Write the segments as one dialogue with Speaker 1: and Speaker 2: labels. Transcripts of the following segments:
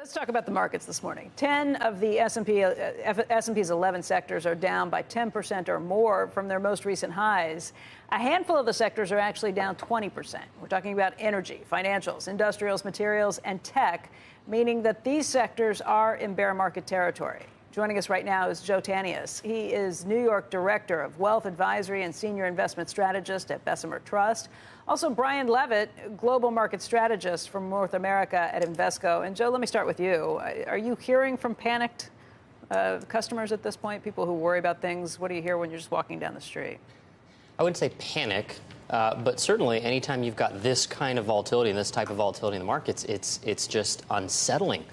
Speaker 1: Let's talk about the markets this morning. 10 of the S&P's 11 sectors are down by 10% or more from their most recent highs. A handful of the sectors are actually down 20%. We're talking about energy, financials, industrials, materials, and tech, meaning that these sectors are in bear market territory. Joining us right now is Joe Tanious. He is New York Director of Wealth Advisory and Senior Investment Strategist at Bessemer Trust. Also, Brian Levitt, Global Market Strategist from North America at Invesco. And Joe, let me start with you. Are you hearing from panicked customers at this point, people who worry about things? What do you hear when you're just walking down the street?
Speaker 2: I wouldn't say panic, but certainly anytime you've got this kind of volatility and this type of volatility in the markets, it's just unsettling.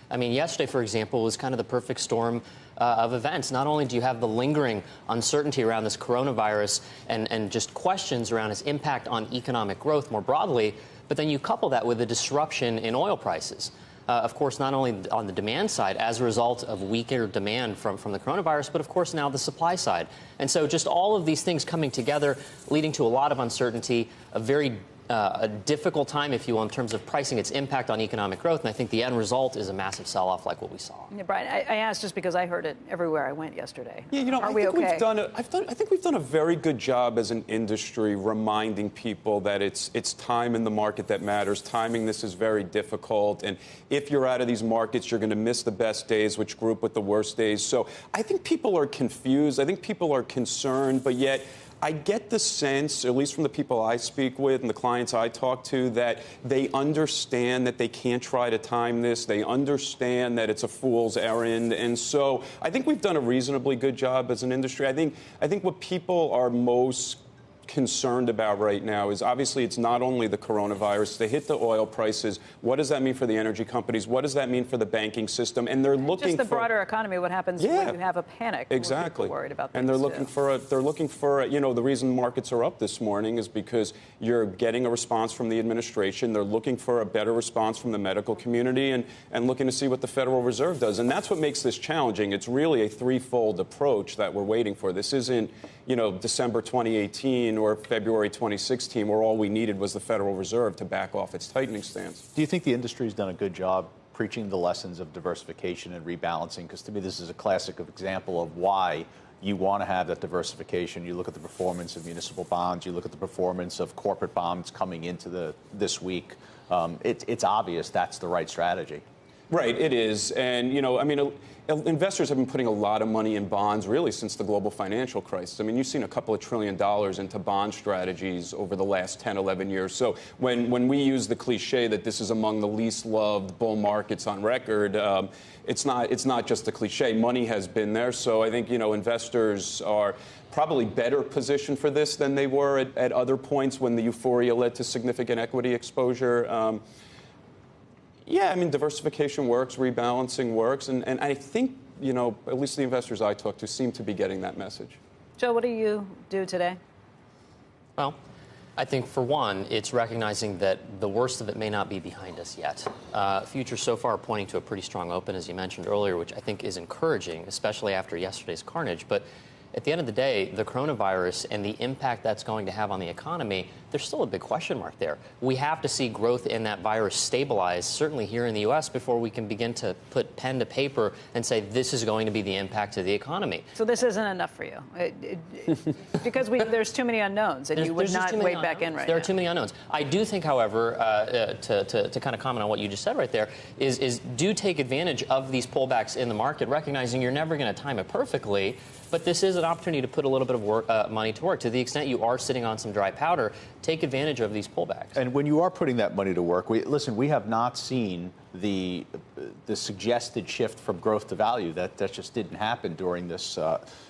Speaker 2: I mean, yesterday, for example, was kind of the perfect storm of events. Not only do you have the lingering uncertainty around this coronavirus and just questions around its impact on economic growth more broadly, but then you couple that with the disruption in oil prices. Of course, not only on the demand side as a result of weaker demand from the coronavirus, but of course now the supply side. And so just all of these things coming together, leading to a lot of uncertainty, a difficult time, if you will, in terms of pricing its impact on economic growth. And I think the end result is a massive sell-off like what we saw.
Speaker 1: Yeah, Brian, I asked just because I heard it everywhere I went yesterday.
Speaker 3: Yeah, you know, I think we've done a very good job as an industry reminding people that it's time in the market that matters. Timing this is very difficult. And if you're out of these markets, you're going to miss the best days, which group with the worst days. So I think people are confused. I think people are concerned, but yet I get the sense, at least from the people I speak with and the clients I talk to, that they understand that they can't try to time this. They understand that it's a fool's errand. And so I think we've done a reasonably good job as an industry. I think what people are most concerned about right now is obviously it's not only the coronavirus. They hit the oil prices. What does that mean for the energy companies? What does that mean for the banking system? And they're looking
Speaker 1: just the broader economy. What happens when you have a panic?
Speaker 3: Exactly.
Speaker 1: People worried about
Speaker 3: and they're looking for you know, the reason markets are up this morning is because you're getting a response from the administration. They're looking for a better response from the medical community and looking to see what the Federal Reserve does. And that's what makes this challenging. It's really a threefold approach that we're waiting for. This isn't, you know, December 2018 or February 2016, where all we needed was the Federal Reserve to back off its tightening stance.
Speaker 4: Do you think the industry's done a good job preaching the lessons of diversification and rebalancing? Because to me, this is a classic example of why you want to have that diversification. You look at the performance of municipal bonds, you look at the performance of corporate bonds coming into this week. It's obvious that's the right strategy.
Speaker 3: Right, it is. And, you know, I mean, investors have been putting a lot of money in bonds really since the global financial crisis. I mean, you've seen a couple of $1 trillion into bond strategies over the last 10, 11 years. So when we use the cliche that this is among the least loved bull markets on record, it's not just a cliche. Money has been there. So I think, you know, investors are probably better positioned for this than they were at other points when the euphoria led to significant equity exposure. Yeah, I mean, diversification works, rebalancing works, and I think, you know, at least the investors I talk to seem to be getting that message.
Speaker 1: Joe, what do you do today?
Speaker 2: Well, I think, for one, it's recognizing that the worst of it may not be behind us yet. Futures so far are pointing to a pretty strong open, as you mentioned earlier, which I think is encouraging, especially after yesterday's carnage. But at the end of the day, the coronavirus and the impact that's going to have on the economy, there's still a big question mark there. We have to see growth in that virus stabilize, certainly here in the U.S., before we can begin to put pen to paper and say this is going to be the impact of the economy.
Speaker 1: So this isn't enough for you? Because there's too many unknowns, and you would not wade back in right now.
Speaker 2: There are too many unknowns. I do think, however, to kind of comment on what you just said right there, is do take advantage of these pullbacks in the market, recognizing you're never going to time it perfectly, but this is an opportunity to put a little bit of money to work. To the extent you are sitting on some dry powder, take advantage of these pullbacks.
Speaker 4: And when you are putting that money to work, we have not seen the suggested shift from growth to value. That just didn't happen during this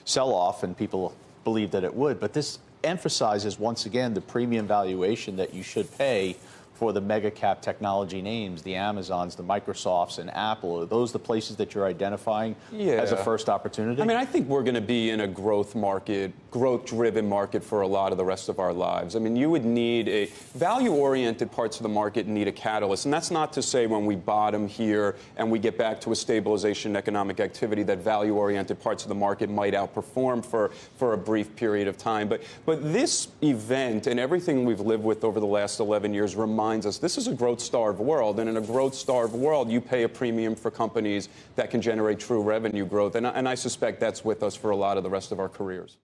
Speaker 4: sell-off, and people believed that it would. But this emphasizes, once again, the premium valuation that you should pay for the mega cap technology names, the Amazons, the Microsofts, and Apple. Are those the places that you're identifying as a first opportunity?
Speaker 3: I mean, I think we're going to be in a growth market, growth-driven market for a lot of the rest of our lives. I mean, you would need value-oriented parts of the market need a catalyst. And that's not to say when we bottom here and we get back to a stabilization in economic activity that value-oriented parts of the market might outperform for a brief period of time. But this event and everything we've lived with over the last 11 years reminds reminds us this is a growth-starved world, and in a growth-starved world, you pay a premium for companies that can generate true revenue growth, and I suspect that's with us for a lot of the rest of our careers.